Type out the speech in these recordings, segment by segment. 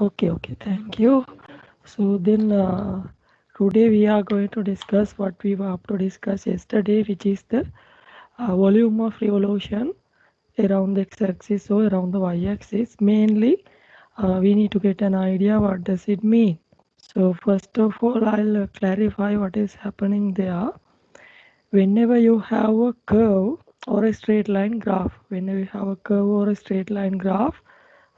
Okay, thank you. So then today we are going to discuss what we were up to discuss yesterday, which is the volume of revolution around the x-axis or around the y-axis. Mainly, we need to get an idea what does it mean. So first of all, I'll clarify what is happening there. Whenever you have a curve or a straight line graph, whenever you have a curve or a straight line graph,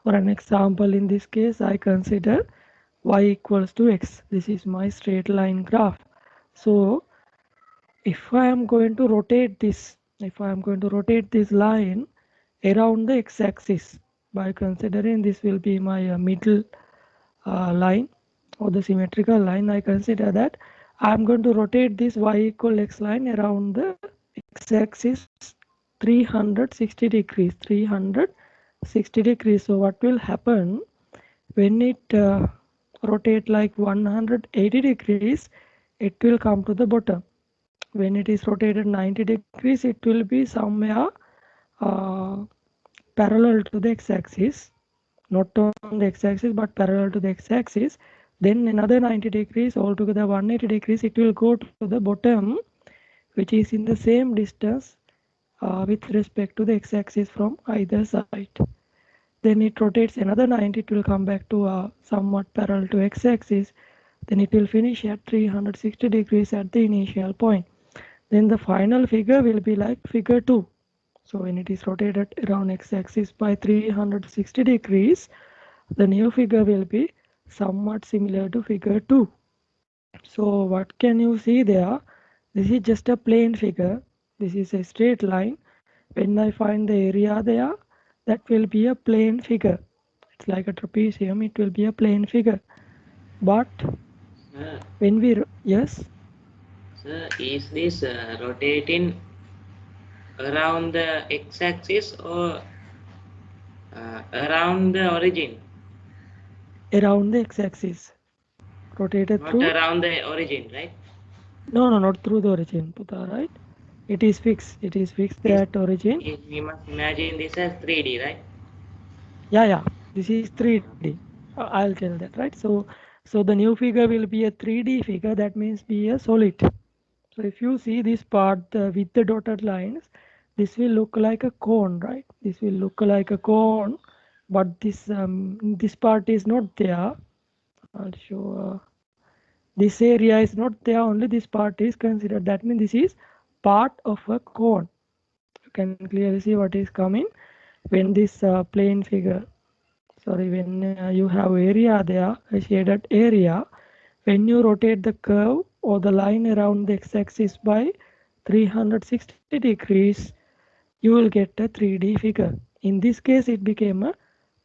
for an example, in this case, I consider y equals to x. This is my straight line graph. So if I am going to rotate this, line around the x-axis by considering this will be my middle line or the symmetrical line, I consider that I am going to rotate this y equal x line around the x-axis 360 degrees. 360 degrees. So what will happen when it rotate like 180 degrees? It will come to the bottom. When it is rotated 90 degrees, it will be somewhere uh, parallel to the x-axis, not on the x-axis but parallel to the x-axis. Then another 90 degrees, altogether 180 degrees, it will go to the bottom, which is in the same distance with respect to the x-axis from either side. Then it rotates another 90, it will come back to somewhat parallel to x-axis. Then it will finish at 360 degrees at the initial point. Then the final figure will be like figure 2. So when it is rotated around x-axis by 360 degrees, the new figure will be somewhat similar to figure 2. So what can you see there? This is just a plane figure. This is a straight line. When I find the area there, that will be a plane figure. It's like a trapezium, it will be a plane figure. But Sir, when we, yes, sir, is this rotating around the x-axis or around the origin? around the x-axis, rotated Not through, around the origin, right? no, not through the origin, Putha, right? It is fixed This at origin. we must imagine this as 3D, right? Yeah, this is 3D. I'll tell that, right? So the new figure will be a 3D figure, that means be a solid. So if you see this part with the dotted lines, this will look like a cone, right? This will look like a cone, but this part is not there. I'll show this area is not there, only this part is considered. That means this is part of a cone. You can clearly see what is coming when this plane figure, sorry, when you have area there, a shaded area, when you rotate the curve or the line around the x-axis by 360 degrees, you will get a 3D figure. In this case, it became a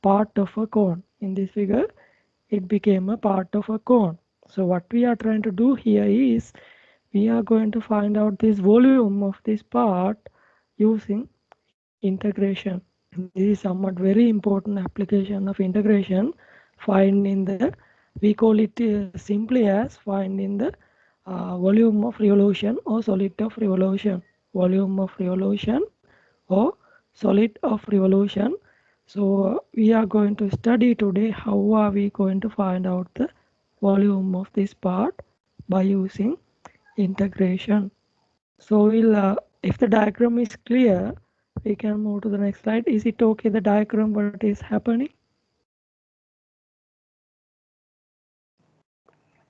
part of a cone. In this figure, it became a part of a cone. So what we are trying to do here is we are going to find out this volume of this part using integration. This is somewhat very important application of integration. Find in the, we call it simply as find in the volume of revolution or solid of revolution. Volume of revolution or solid of revolution. So we are going to study today how are we going to find out the volume of this part by using integration. So we'll, if the diagram is clear, we can move to the next slide. Is it okay, the diagram, what is happening?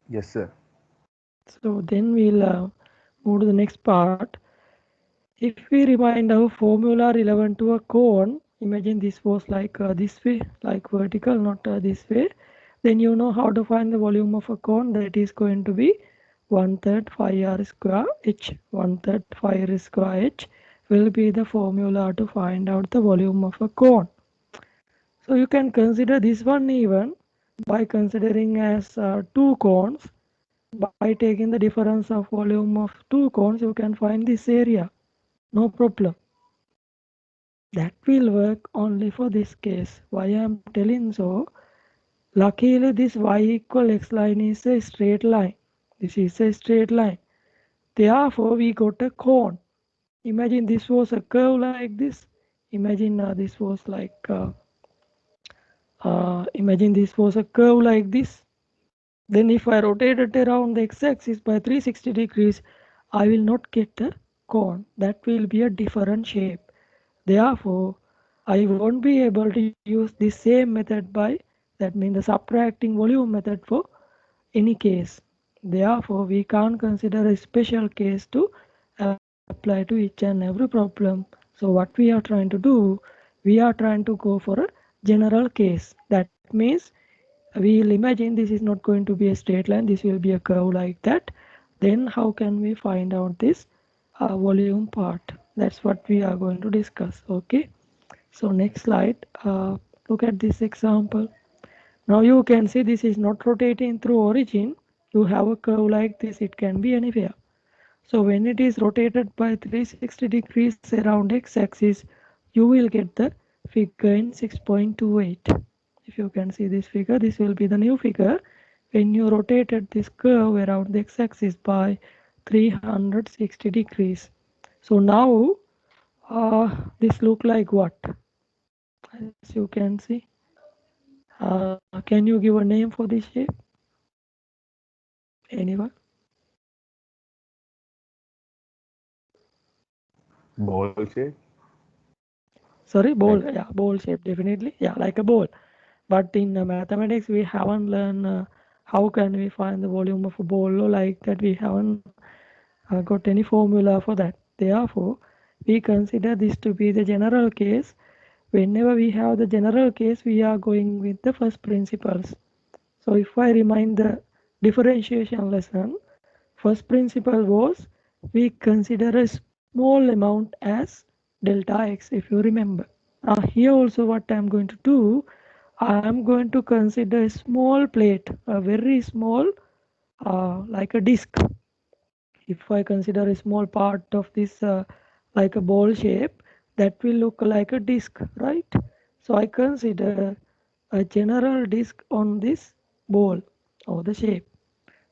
Yes, sir. So then we'll move to the next part. If we remind our formula relevant to a cone, imagine this was like this way, like vertical, not this way. Then you know how to find the volume of a cone. That is going to be 1/3 phi r square h. 1/3 phi r square h will be the formula to find out the volume of a cone. So you can consider this one even by considering as two cones. By taking the difference of volume of two cones, you can find this area. No problem. That will work only for this case. Why I am telling so? Luckily, this y equal x line is a straight line. This is a straight line. Therefore, we got a cone. Imagine this was a curve like this. Imagine this was like Imagine this was a curve like this. Then if I rotate it around the x-axis by 360 degrees, I will not get a cone. That will be a different shape. Therefore, I won't be able to use the same method by, that means the subtracting volume method, for any case. Therefore, we can't consider a special case to apply to each and every problem. So what we are trying to do, we are trying to go for a general case. That means we'll imagine this is not going to be a straight line, this will be a curve like that. Then how can we find out this volume part? That's what we are going to discuss. Okay, so next slide. Look at this example. Now you can see this is not rotating through origin. You have a curve like this, it can be anywhere. So when it is rotated by 360 degrees around x-axis, you will get the figure in 6.28. If you can see this figure, this will be the new figure when you rotated this curve around the x-axis by 360 degrees. So now this look like what? As you can see. Can you give a name for this shape? Anyone? Ball shape. Sorry, ball. Like Yeah, ball shape, definitely. Yeah, like a ball. But in mathematics, we haven't learned how can we find the volume of a ball, like that. We haven't got any formula for that. Therefore, we consider this to be the general case. Whenever we have the general case, we are going with the first principles. So if I remind the differentiation lesson, first principle was we consider a small amount as delta x, if you remember. Here also what I am going to do, I am going to consider a small plate, a very small, like a disc. If I consider a small part of this like a ball shape, that will look like a disc, right? So I consider a general disc on this ball or the shape.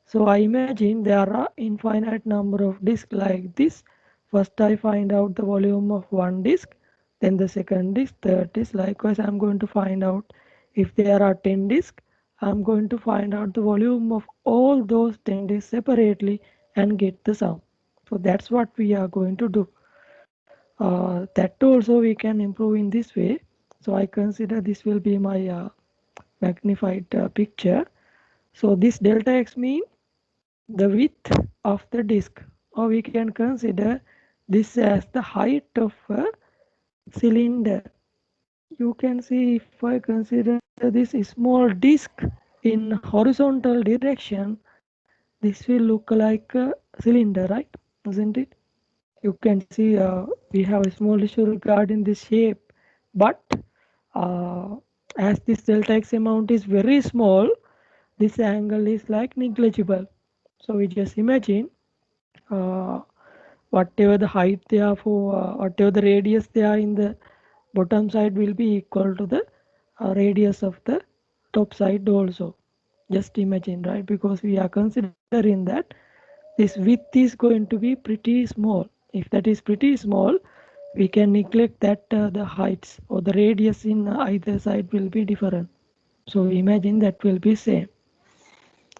So I imagine there are infinite number of discs like this. First I find out the volume of one disk, then the second disk, third disk. Likewise, I'm going to find out if there are 10 disks. I'm going to find out the volume of all those 10 disks separately and get the sum. So that's what we are going to do. That also we can improve in this way. So I consider this will be my magnified picture. So this delta x mean the width of the disk, or we can consider this as the height of a cylinder. You can see if I consider this small disk in horizontal direction, this will look like a cylinder, right? Isn't it? You can see we have a small issue regarding this shape, but as this delta x amount is very small, this angle is like negligible. So we just imagine uh, whatever the height they are for, whatever the radius they are in the bottom side will be equal to the radius of the top side also. Just imagine, right? Because we are considering that this width is going to be pretty small. If that is pretty small, we can neglect that the heights or the radius in either side will be different. So imagine that will be same.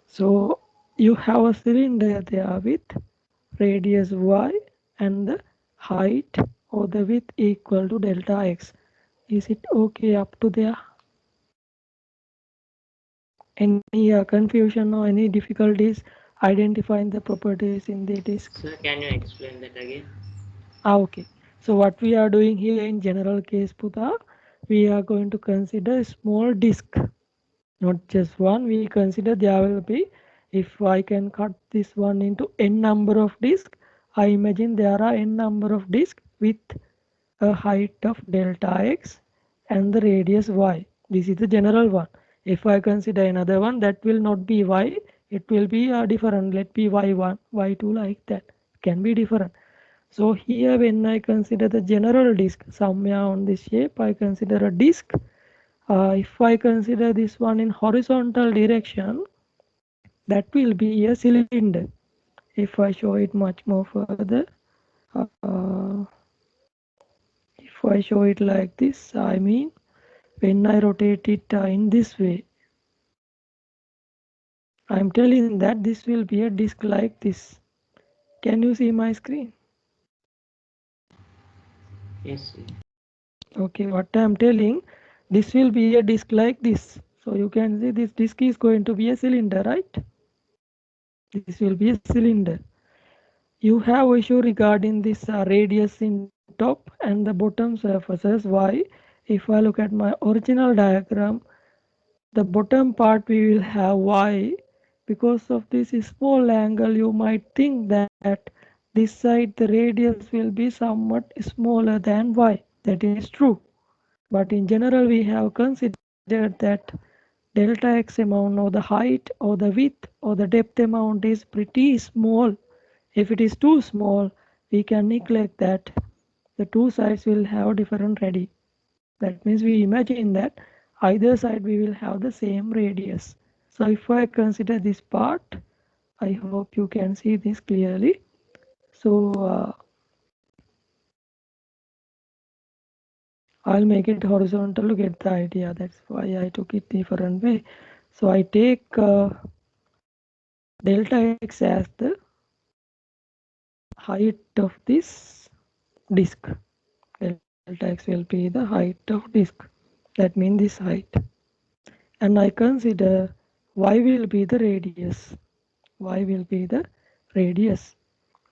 So you have a cylinder there with radius y and the height or the width equal to delta x. Is it okay up to there? Any confusion or any difficulties identifying the properties in the disk? Sir, can you explain that again? Okay. So what we are doing here in general case, Puta, we are going to consider a small disk, not just one. We consider there will be, if I can cut this one into n number of disks, I imagine there are n number of disks with a height of delta x and the radius y. This is the general one. If I consider another one, that will not be y, it will be different. Let be y1, y2, like that. Can be different. So here when I consider the general disk, somewhere on this shape, I consider a disk. If I consider this one in horizontal direction, that will be a cylinder. If I show it much more further, uh, if I show it like this, I mean when I rotate it in this way, I'm telling that this will be a disk like this. Can you see my screen? Yes. Okay, what I'm telling, this will be a disk like this. So you can see this disk is going to be a cylinder, right? This will be a cylinder. You have issue regarding this radius in top and the bottom surfaces. Why? If I look at my original diagram, the bottom part we will have y. Because of this small angle, you might think that this side the radius will be somewhat smaller than y. That is true. But in general, we have considered that delta x amount or the height or the width or the depth amount is pretty small. If it is too small, we can neglect that the two sides will have different radi. That means we imagine that either side we will have the same radius. So if I consider this part, I hope you can see this clearly. So I'll make it horizontal to get the idea. That's why I took it different way. So I take delta x as the height of this disk. Delta x will be the height of disk. That means this height. And I consider y will be the radius. Y will be the radius.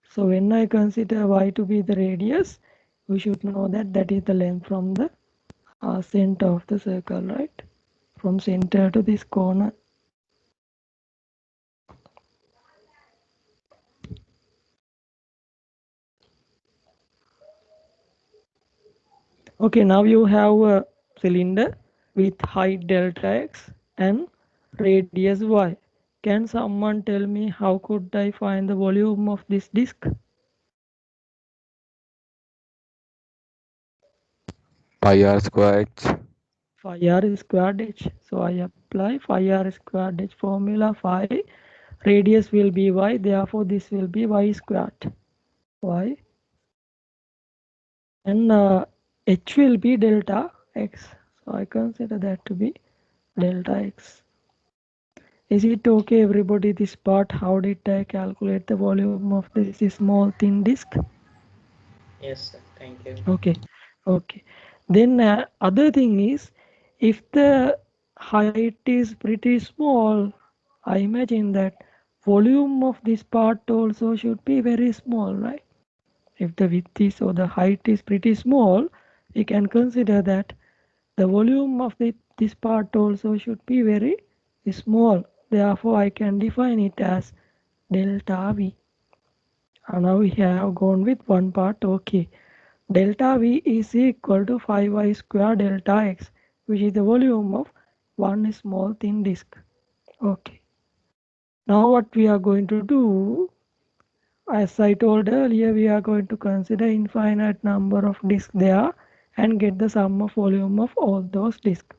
So when I consider y to be the radius, we should know that that is the length from the center of the circle, right? From center to this corner. Okay, now you have a cylinder with height delta x and radius y. Can someone tell me how could I find the volume of this disk? Pi r square h. Phi r squared h. So I apply phi r squared h formula. Phi radius will be y, therefore this will be y squared. Y. And h will be delta x. So I consider that to be delta x. Is it okay, everybody, this part? How did I calculate the volume of this small thin disk? Yes, sir. Thank you. Okay, okay. Then other thing is, if the height is pretty small, I imagine that volume of this part also should be very small, right? If the width is or the height is pretty small, we can consider that the volume of this part also should be very small. Therefore, I can define it as delta V. And now we have gone with one part. Okay. Delta V is equal to 5y square delta x, which is the volume of one small thin disk. Okay. Now what we are going to do, as I told earlier, we are going to consider infinite number of disks there and get the sum of volume of all those disks.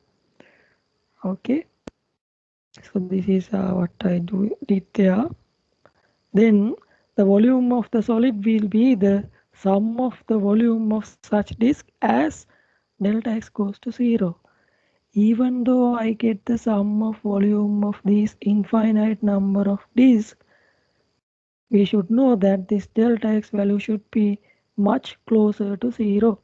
Okay. So this is what I did there. Then the volume of the solid will be the sum of the volume of such disk as delta x goes to 0. Even though I get the sum of volume of these infinite number of disks, we should know that this delta x value should be much closer to 0.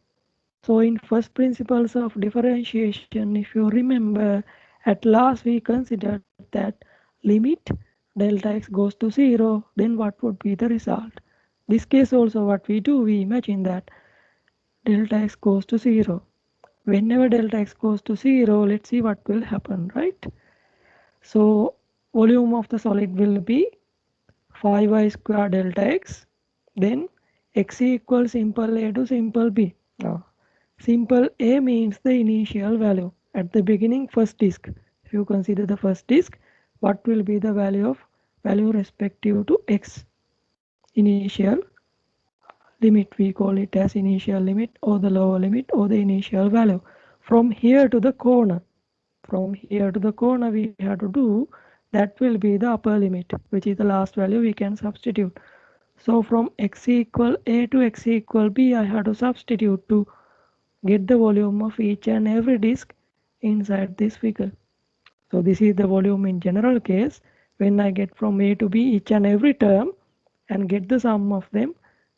So in first principles of differentiation, if you remember, at last we considered that limit delta x goes to 0, then what would be the result? This case also what we do, we imagine that delta x goes to 0. Whenever delta x goes to 0, let's see what will happen, right? So volume of the solid will be 5y square delta x, then x equals simple a to simple b. Now, simple a means the initial value at the beginning first disk. If you consider the first disk, what will be the value respective to x? Initial limit, we call it as initial limit or the lower limit or the initial value. From here to the corner, we have to do, that will be the upper limit, which is the last value we can substitute. So from x equal a to x equal b, I have to substitute to get the volume of each and every disk inside this figure. So this is the volume in general case. When I get from A to B each and every term and get the sum of them,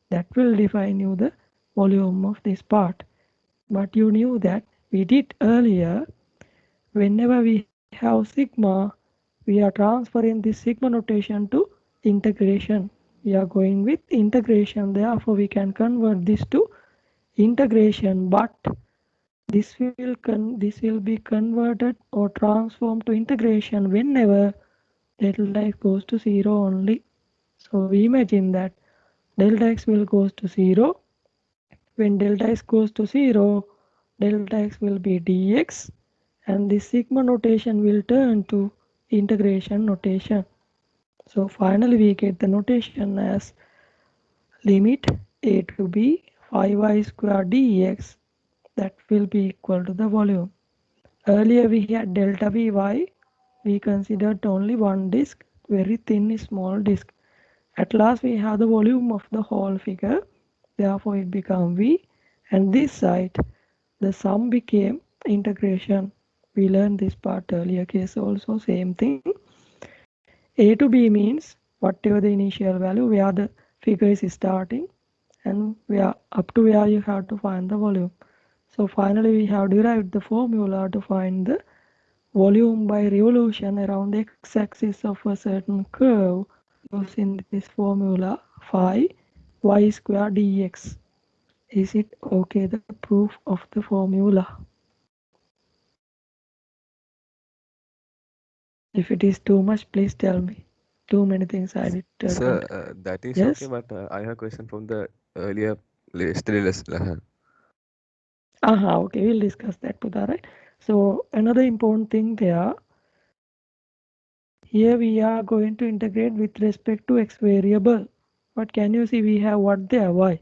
that will define you the volume of this part. But you knew that we did earlier, whenever we have sigma, we are transferring this sigma notation to integration. We are going with integration, therefore we can convert this to integration, but this will be converted or transformed to integration whenever delta x goes to 0 only. So we imagine that delta x will goes to 0. When delta x goes to 0, delta x will be dx, and this sigma notation will turn to integration notation. So finally we get the notation as limit a to b 5y square dx, that will be equal to the volume. Earlier we had delta Vy, we considered only one disk, very thin small disk. At last we have the volume of the whole figure, therefore it became V, and this side the sum became integration. We learned this part earlier case also, same thing. A to B means whatever the initial value where the figure is starting and where up to where you have to find the volume. So finally we have derived the formula to find the volume by revolution around the x-axis of a certain curve using this formula phi y square dx. Is it okay, the proof of the formula? If it is too much, please tell me. Too many things I did tell. Sir, that is okay, Yes? but I have a question from the earlier lesson. Okay, we'll discuss that, Pudha, right? So another important thing there, here we are going to integrate with respect to x variable. But can you see we have what there? Why?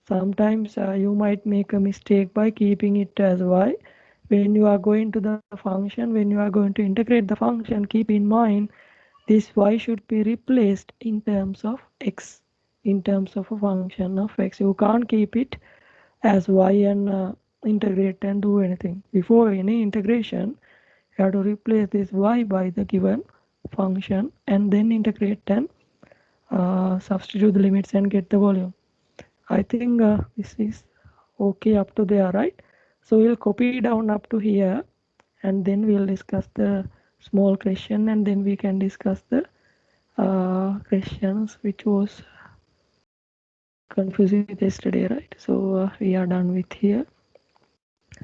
Sometimes you might make a mistake by keeping it as y. When you are going to the function, when you are going to integrate the function, keep in mind this y should be replaced in terms of x, in terms of a function of x. You can't keep it as y and integrate and do anything. Before any integration, you have to replace this y by the given function and then integrate and substitute the limits and get the volume. I think this is okay up to there, right? So we'll copy down up to here and then we'll discuss the small question and then we can discuss the questions which was confusing with yesterday, right? So we are done with here.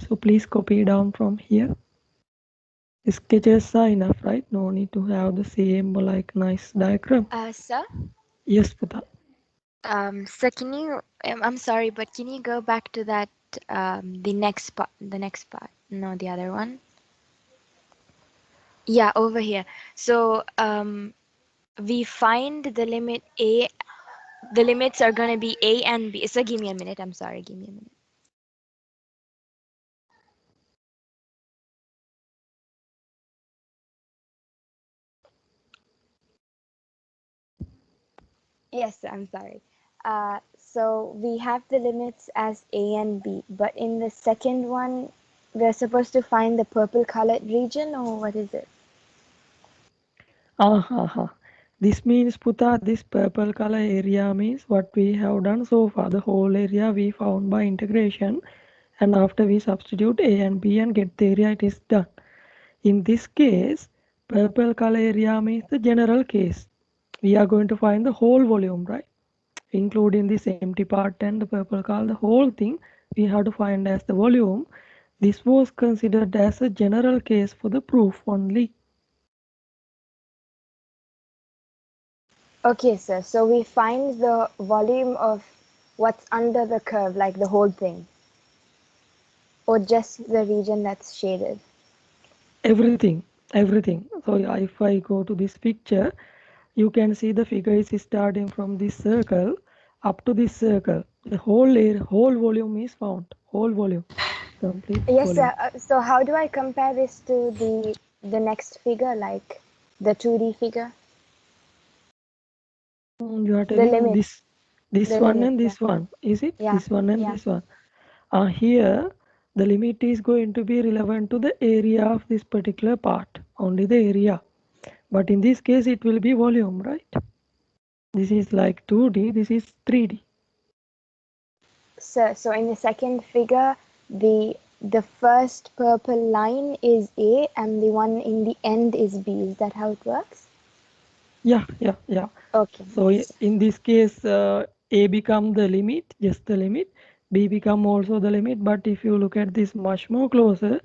So please copy down from here. Sketches are enough, right? No need to have the same like nice diagram. Sir, Yes, Puta. so can you, I'm sorry, but can you go back to that, the next part, no, the other one? Yeah, over here. So, we find the limit A, the limits are going to be A and B. So give me a minute. I'm sorry. Give me a minute. Yes, I'm sorry. So we have the limits as A and B, but in the second one, we're supposed to find the purple colored region, or what is it? This means, Puta, this purple color area means what we have done so far. The whole area we found by integration, and after we substitute A and B and get the area, it is done. In this case, purple color area means the general case. We are going to find the whole volume, right? Including this empty part and the purple color, the whole thing we have to find as the volume. This was considered as a general case for the proof only. Okay, sir. So we find the volume of what's under the curve, like the whole thing, or just the region that's shaded. Everything. So if I go to this picture, you can see the figure is starting from this circle up to this circle. The whole volume is found. Whole volume, complete Yes, volume. sir. So how do I compare this to the next figure, like the 2D figure? You are The telling limit, this the one limit. and Yeah, this one, is it? yeah, This one and yeah. this one. Here the limit is going to be relevant to the area of this particular part, only the area. But in this case, it will be volume, right? This is like 2D, this is 3D. So in the second figure, the first purple line is A and the one in the end is B. Is that how it works? Yeah. Okay. So in this case, A become the limit, just the limit. B become also the limit. But if you look at this much more closer,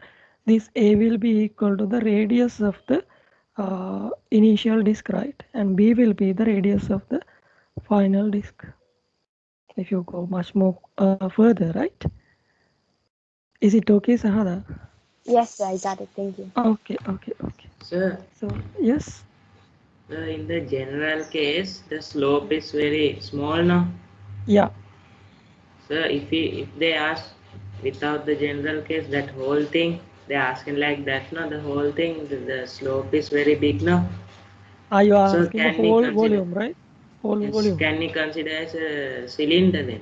this A will be equal to the radius of the initial disk, right? And B will be the radius of the final disk. If you go much more further, right? Is it okay, Sahara? Yes, sir, I got it. Thank you. Okay. Sir, So yes. in the general case, the slope is very small now. Yeah. Sir, if they ask without the general case, that whole thing, they asking like that, no, the whole thing, the slope is very big now. Are you So asking the can we whole consider, volume, right? Whole yes, volume. can we consider as a cylinder then?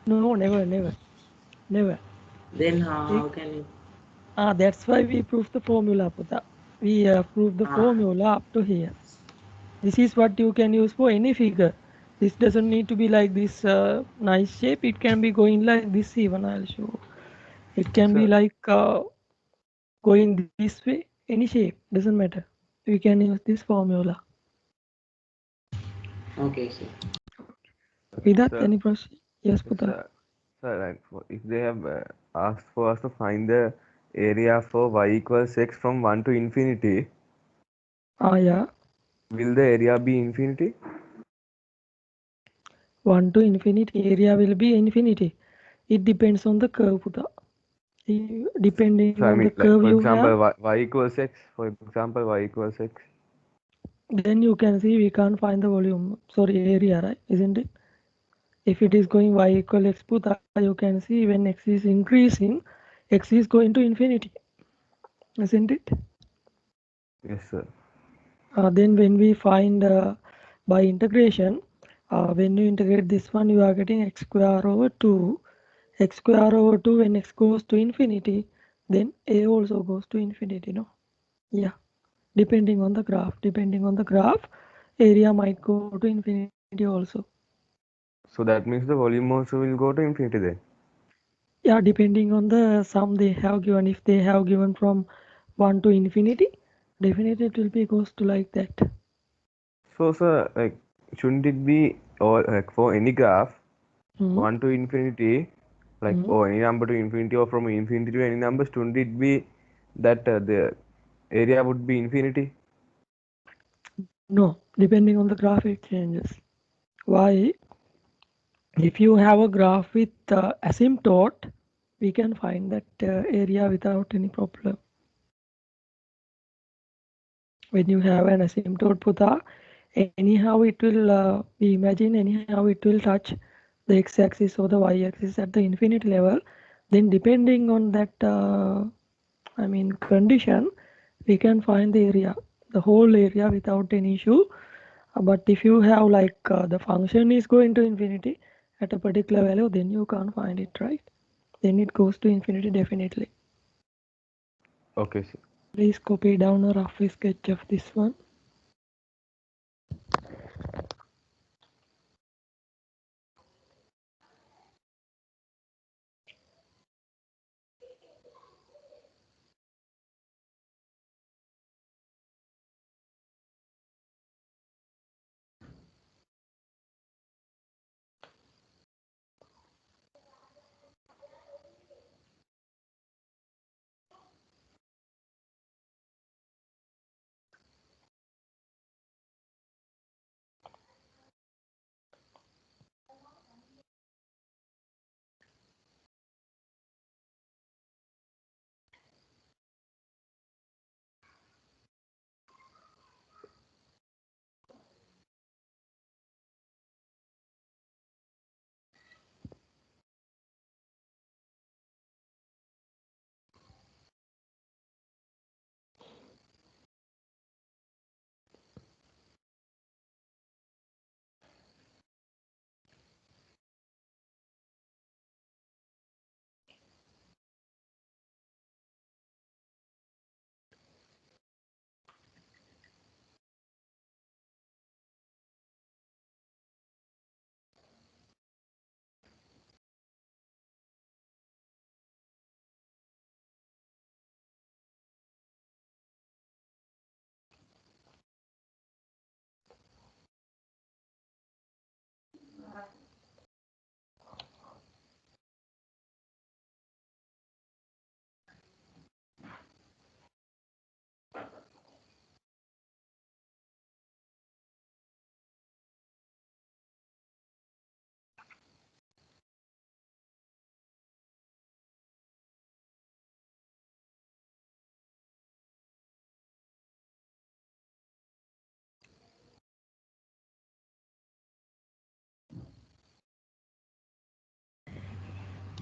No, never. Then how can we? That's why we prove the formula, Putta. We prove the Ah, formula up to here. This is what you can use for any figure. This doesn't need to be like this nice shape. It can be going like this even, I'll show. It can be Sir, like going this way, any shape, doesn't matter. We can use this formula. okay, sir. Without sir, any question. Yes, yes, Putta. sir, if they have asked for us to find the area for y equals x from 1 to infinity, Yeah. will the area be infinity? 1 to infinity, area will be infinity. It depends on the curve, Putta. Depending So I on the mean, like curve for you have, example, y equals x. For example, y equals x. then you can see we can't find the volume, sorry, area, right? Isn't it? If it is going y equal x puta, you can see when x is increasing, x is going to infinity, isn't it? Yes, sir. Then when we find by integration, when you integrate this one, you are getting x square over 2. X square over 2, when x goes to infinity, then a also goes to infinity, no? Yeah. Depending on the graph, area might go to infinity also. So that means the volume also will go to infinity then. Yeah, depending on the sum they have given. If they have given from 1 to infinity, definitely it will be goes to like that. So, sir, like, shouldn't it be or like for any graph, Mhm. 1 to infinity, like Mhm. or any number to infinity or from infinity to any number, shouldn't it be that the area would be infinity? No, depending on the graph it changes. Why? If you have a graph with asymptote, we can find that area without any problem. When you have an asymptote putha, anyhow it will we imagine anyhow it will touch the x-axis or the y-axis at the infinite level. Then depending on that condition, we can find the area, the whole area without any issue. But if you have like the function is going to infinity at a particular value, then you can't find it, right? Then it goes to infinity definitely. Okay, sir. Please copy down a rough sketch of this one.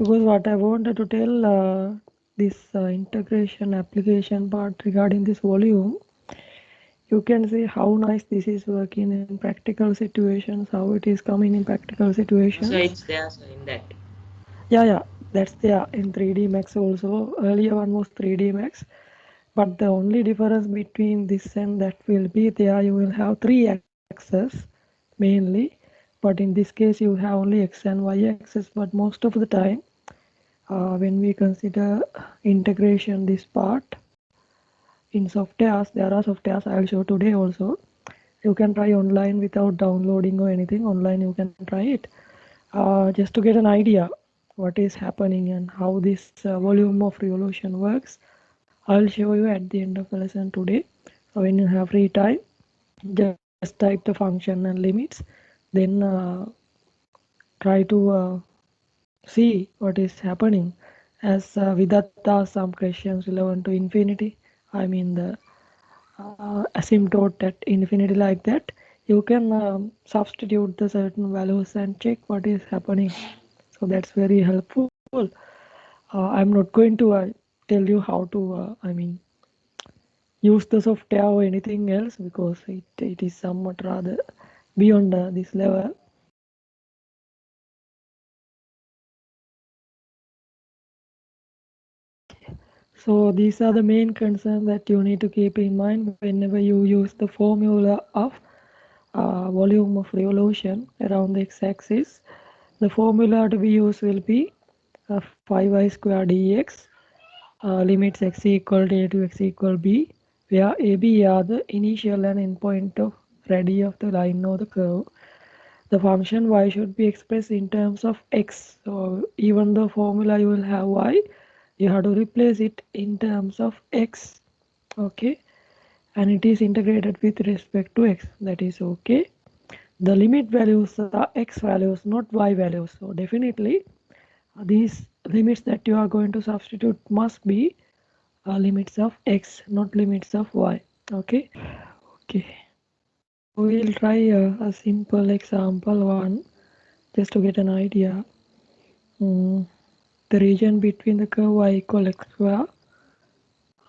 because what I wanted to tell this integration application part regarding this volume, you can see how nice this is working in practical situations, how it is coming in practical So situations. it's there, so in that. Yeah, that's there in 3D Max also. Earlier one was 3D Max, but the only difference between this and that will be there you will have 3 axes mainly, but in this case you have only x and y axis. But most of the time when we consider integration this part in Softares, there are Softares I'll show today also. You can try online without downloading or anything. Online you can try it just to get an idea what is happening and how this volume of revolution works. I'll show you at the end of the lesson today. When you have free time, just type the function and limits, then try to see what is happening. As Vidatta some questions relevant to infinity, I mean the asymptote at infinity like that, you can substitute the certain values and check what is happening. So that's very helpful. I'm not going to tell you how to, use the software or anything else because it is somewhat rather beyond this level. So these are the main concerns that you need to keep in mind whenever you use the formula of volume of revolution around the x-axis. The formula to be used will be 5y square dx limits x equal to a to x equal b, where a, b are the initial and end point of radii of the line or the curve. The function y should be expressed in terms of x. So even the formula you will have y, you have to replace it in terms of x. Okay, and it is integrated with respect to x. That is okay. The limit values are x values, not y values. So definitely these limits that you are going to substitute must be limits of x, not limits of y. Okay, we'll try a simple example one just to get an idea. The region between the curve y equal x square,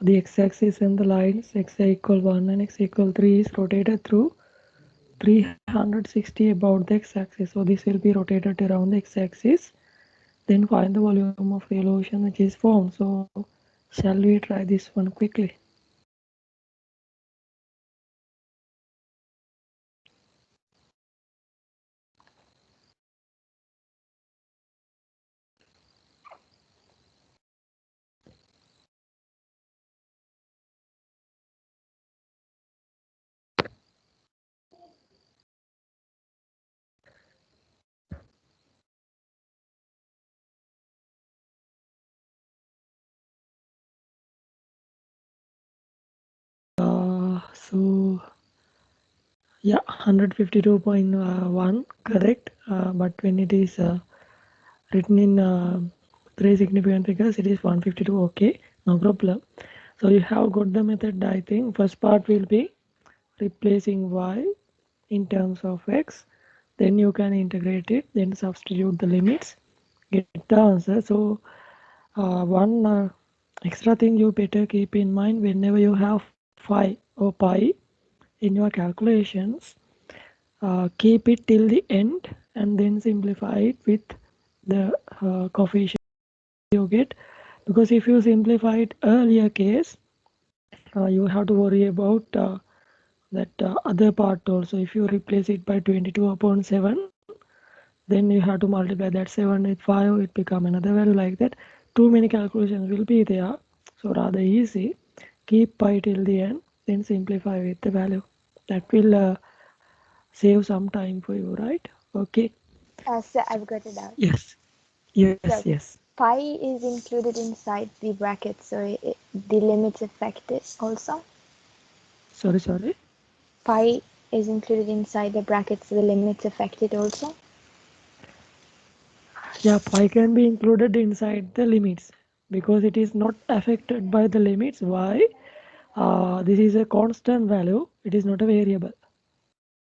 the x-axis and the lines x equal 1 and x equal 3 is rotated through 360 about the x-axis. So this will be rotated around the x-axis. Then find the volume of revolution which is formed. So shall we try this one quickly? So yeah, 152.1 correct, but when it is written in 3 significant figures it is 152. Okay, no problem. So you have got the method. I think first part will be replacing y in terms of x, then you can integrate it, then substitute the limits, get the answer. So one extra thing you better keep in mind whenever you have phi or pi in your calculations, keep it till the end and then simplify it with the coefficient you get, because if you simplify it earlier case, you have to worry about that other part also. If you replace it by 22 upon 7, then you have to multiply that 7 with 5, it become another value like that. Too many calculations will be there, so rather easy. Keep pi till the end, then simplify with the value. That will save some time for you, right? Okay. So I've got it out. Yes. So Yes. pi is included inside the bracket, so the limits affected also. Sorry. Pi is included inside the brackets, so the limits affected also. Yeah, pi can be included inside the limits because it is not affected by the limits. Why? This is a constant value. It is not a variable.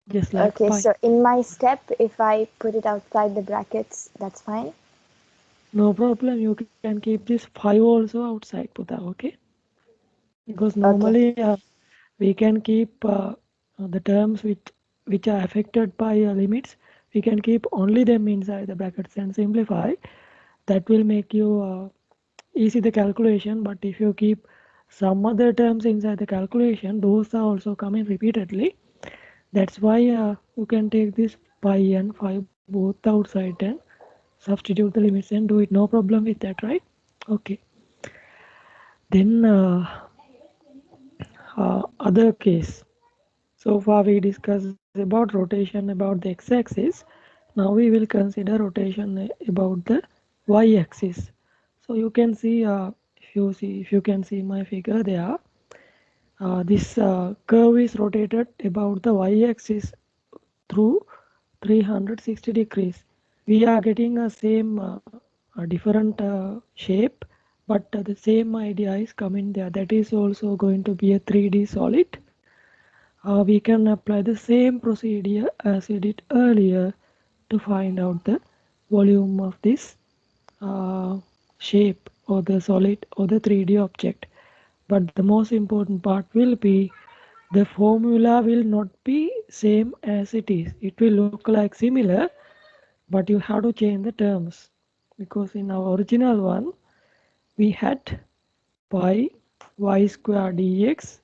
Just like Okay, pi. so in my step, if I put it outside the brackets, that's fine. No problem. You can keep this 5 also outside, Putta. Okay? Because Okay. normally we can keep the terms which are affected by limits. We can keep only them inside the brackets and simplify. That will make you easy the calculation. But if you keep some other terms inside the calculation, those are also coming repeatedly. That's why you can take this pi and 5 both outside and substitute the limits and do it. No problem with that, right? Okay. Then other case. So far we discussed about rotation about the x-axis. Now we will consider rotation about the y-axis. So you can see, if you can see my figure there, this curve is rotated about the y-axis through 360 degrees. We are getting a same a different shape, but the same idea is coming there. That is also going to be a 3D solid. We can apply the same procedure as we did earlier to find out the volume of this shape or the solid or the 3D object. But the most important part will be the formula will not be same as it is. It will look like similar, but you have to change the terms, because in our original one we had pi y square dx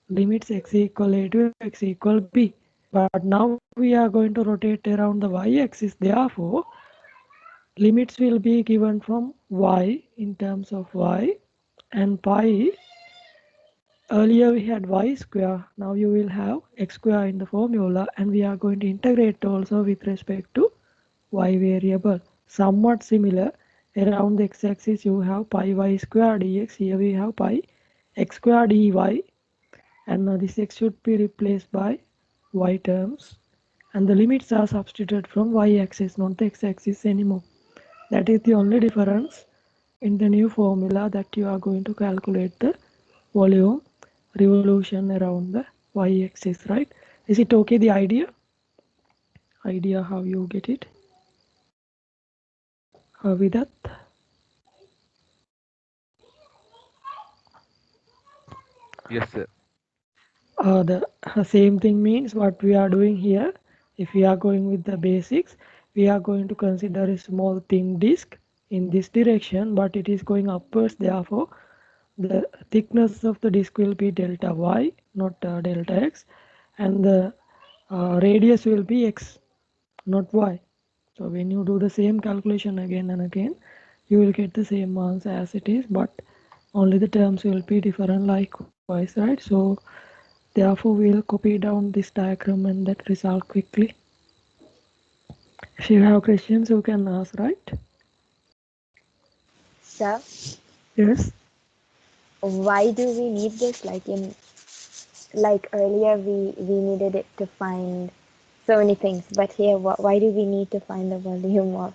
limits x equal a to x equal b. But now we are going to rotate around the y-axis. Therefore, limits will be given from y in terms of y and pi. Earlier we had y square. Now you will have x square in the formula, and we are going to integrate also with respect to y variable. Somewhat similar. Around the x-axis you have pi y square dx. Here we have pi x square dy, and now this x should be replaced by y terms, and the limits are substituted from y-axis, not the x-axis anymore. That is the only difference in the new formula, that you are going to calculate the volume revolution around the y-axis, right? Is it okay, the idea how you get it? With that, Yes, sir. the same thing means what we are doing here. If we are going with the basics, we are going to consider a small thin disk in this direction, but it is going upwards. Therefore, the thickness of the disk will be delta y, not delta x, and the radius will be x, not y. So when you do the same calculation again and again, you will get the same answer as it is, but only the terms will be different likewise, right? So therefore we'll copy down this diagram and that result quickly. If you have questions, you can ask, right? So, Yes. why do we need this? Like earlier, we needed it to find so many things, but here, why do we need to find the volume of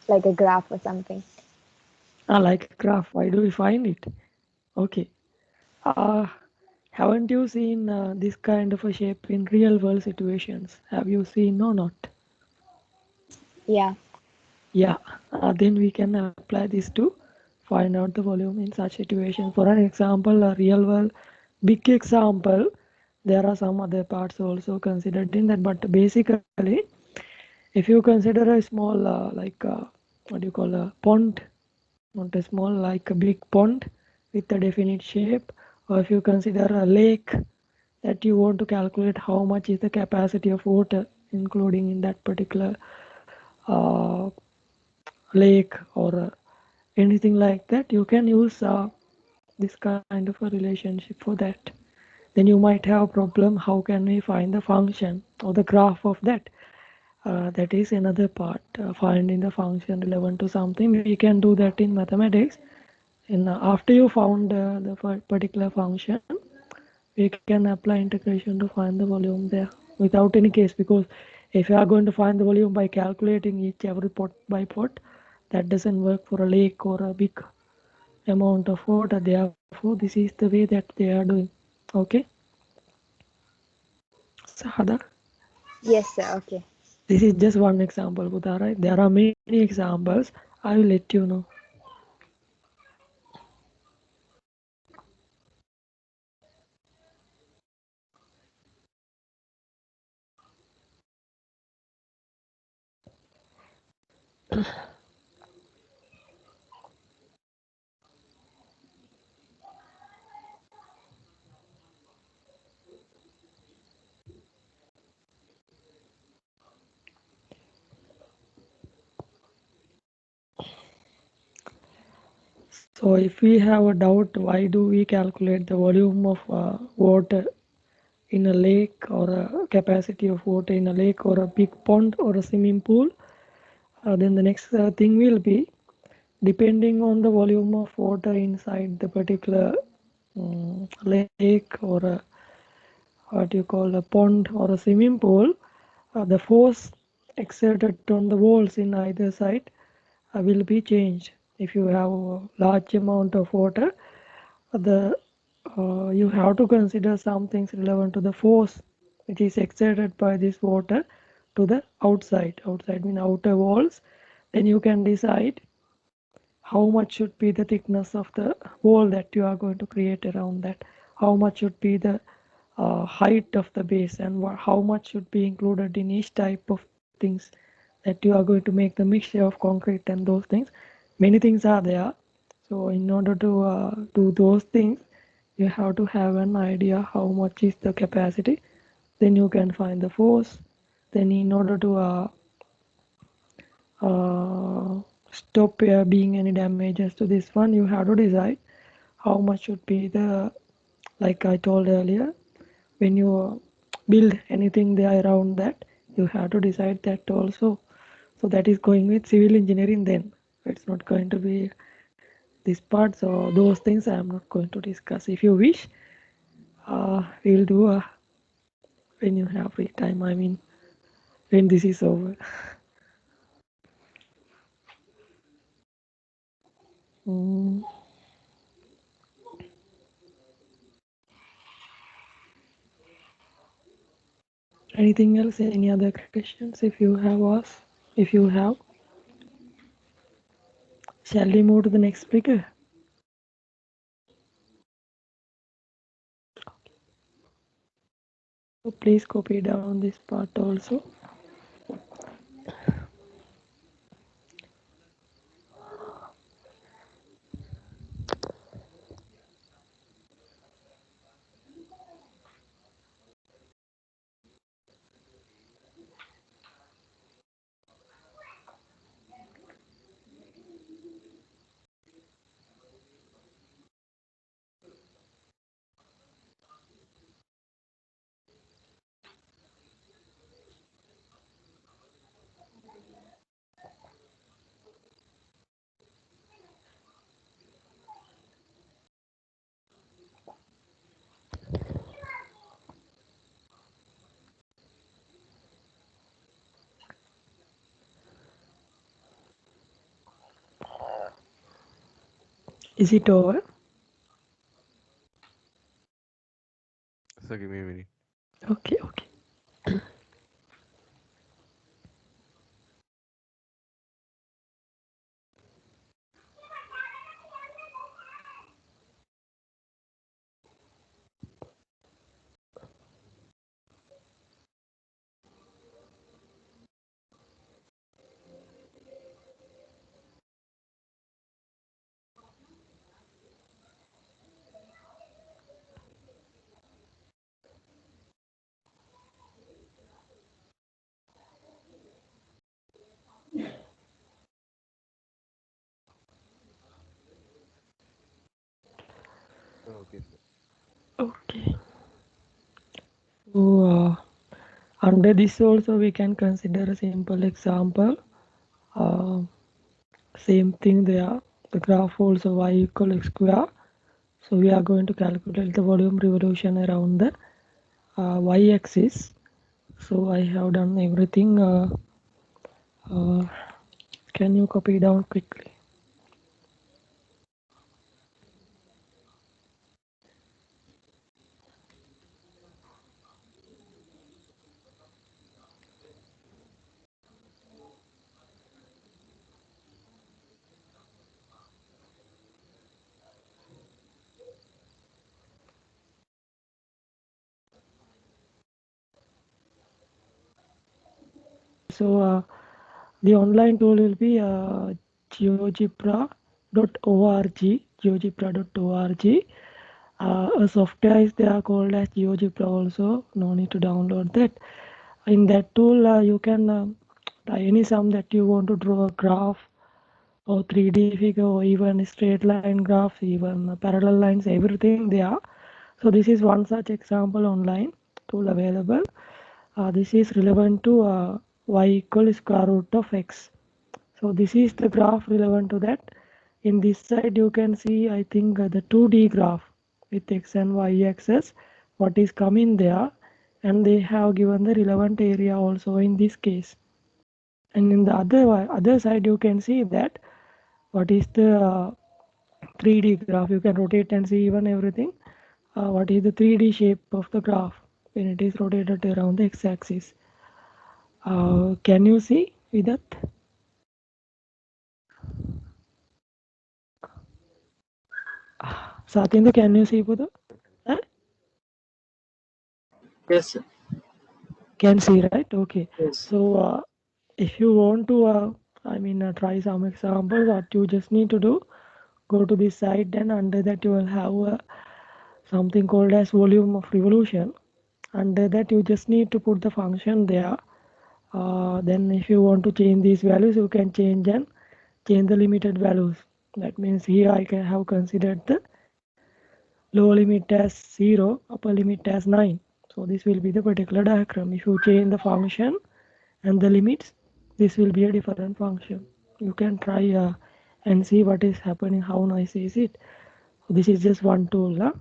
like a graph or something? Like a graph. Why do we find it? Okay. Uh, haven't you seen this kind of a shape in real world situations? Have you seen or not? Yeah. Yeah. Then we can apply this to find out the volume in such situations. For an example, a real world big example, there are some other parts also considered in that, but basically, if you consider a small what do you call a pond, not a small, like a big pond with a definite shape, or if you consider a lake, that you want to calculate how much is the capacity of water including in that particular uh, lake, or anything like that, you can use this kind of a relationship for that. Then you might have a problem, how can we find the function or the graph of that. That is another part, finding the function relevant to something. We can do that in mathematics. And after you found the particular function, we can apply integration to find the volume there without any case, because if you are going to find the volume by calculating each every pot by pot, that doesn't work for a lake or a big amount of water. Therefore, this is the way that they are doing. Okay, Sahada. Yes, sir. Okay. This is just one example, Buddha, right? There are many examples. I will let you know. So if we have a doubt, why do we calculate the volume of water in a lake, or a capacity of water in a lake, or a big pond, or a swimming pool? Then the next thing will be, depending on the volume of water inside the particular lake, or a, what you call a pond or a swimming pool, the force exerted on the walls in either side will be changed. If you have a large amount of water, the you have to consider some things relevant to the force which is exerted by this water to the outside mean outer walls. Then you can decide how much should be the thickness of the wall that you are going to create around that, how much should be the height of the base, and how much should be included in each type of things that you are going to make the mixture of concrete and those things. Many things are there. So in order to do those things, you have to have an idea how much is the capacity. Then you can find the force. Then in order to stop being any damages to this one, you have to decide how much should be the, like I told earlier, when you build anything there around that, you have to decide that also. So that is going with civil engineering then. It's not going to be this part. So those things I am not going to discuss. If you wish, we'll do when you have free time. I mean, when this is over. Mm. Anything else? Any other questions? If you have asked, if you have, shall we move to the next speaker? So please copy down this part also. Is it over? So give me a minute. Okay, okay. Okay, sir. Okay. So under this also we can consider a simple example. Uh, Same thing there. The graph also y equal x square. So we are going to calculate the volume revolution around the y-axis. So I have done everything. Uh, can you copy down quickly? So the online tool will be geogebra.org, geogebra.org. A software is there called as GeoGebra also. No need to download that. In that tool, you can try any sum that you want to draw a graph or 3D figure or even straight line graphs, even parallel lines, everything there. So this is one such example online tool available. This is relevant to y equal square root of x. So this is the graph relevant to that. In this side you can see, I think, the 2D graph with x and y axis, what is coming there, and they have given the relevant area also in this case. And in the other side you can see that what is the 3D graph. You can rotate and see even everything. What is the 3D shape of the graph when it is rotated around the x-axis. Can you see with that? Satindra, can you see Buddha? Yes, sir. Can see, right? Okay. Yes. So if you want to, try some examples, what you just need to do, go to this site, and under that you will have something called as volume of revolution. Under that you just need to put the function there. Then if you want to change these values, you can change the limited values. That means here I can have considered the lower limit as 0, upper limit as 9. So this will be the particular diagram. If you change the function and the limits, this will be a different function. You can try and see what is happening, how nice is it. This is just one tool.